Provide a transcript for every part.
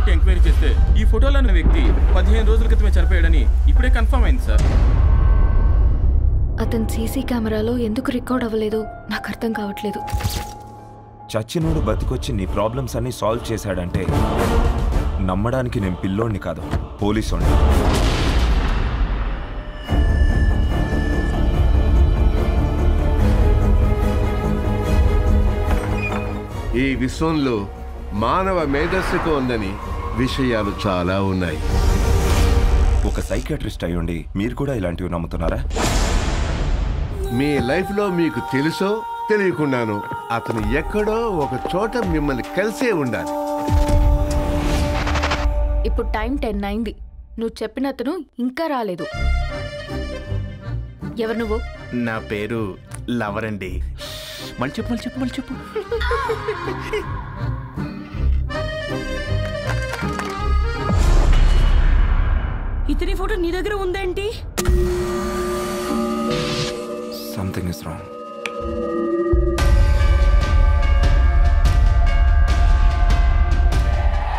బట్టి ఎంక్వైరీ చేస్తే ఈ ఫోటోలో ఉన్న వ్యక్తి 15 రోజుల క్రితమే చనిపోయాడని ఇప్పుడే కన్ఫర్మ్ అయింది సార్. అతను సీసీ కెమెరాలో ఎందుకు రికార్డ్ అవ్వలేదు నాకు అర్థం కావట్లేదు. చచ్చినోడు బతికొచ్చి నీ ప్రాబ్లమ్స్ అన్ని సాల్వ్ చేశాడంటే నమ్మడానికి నేను పిల్లోడిని కాదు, పోలీసోడిని. ఈ విశ్వంలో మానవ మేధస్సుకు ఉందని విషయాలు చాలా ఉన్నాయి. ఒక సైకియాట్రిస్ట్ అయ్యుండి మీరు కూడా ఇలాంటివి నమ్ముతున్నారా? మీ లైఫ్లో మీకు తెలుసో తెలియకుండాను అతను ఎక్కడో ఒక చోట మిమ్మల్ని కలిసే ఉండాలి. ఇప్పుడు టైం 10 అయింది. నువ్వు చెప్పిన అతను ఇంకా రాలేదు. ఎవరు నువ్వు? నా పేరు లవర్ అండి. మళ్ళీ చెప్పు. ఇతని ఫోటో నీ దగ్గర ఉందేంటి? Something is wrong.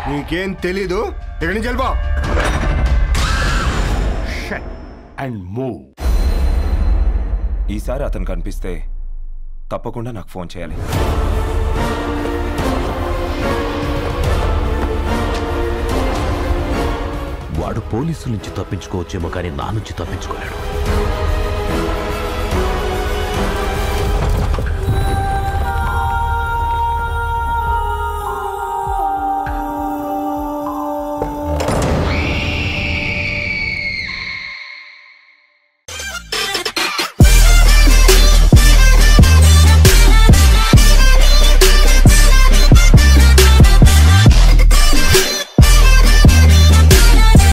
నీకేం తెలీదు, ఇక్కడి నుంచి వెళ్ళిపో. And move. ఈసారి అతను కనిపిస్తే తప్పకుండా నాకు ఫోన్ చేయాలి. వాడు పోలీసుల నుంచి తప్పించుకోవచ్చేమో కానీ నా నుంచి తప్పించుకోలేడు.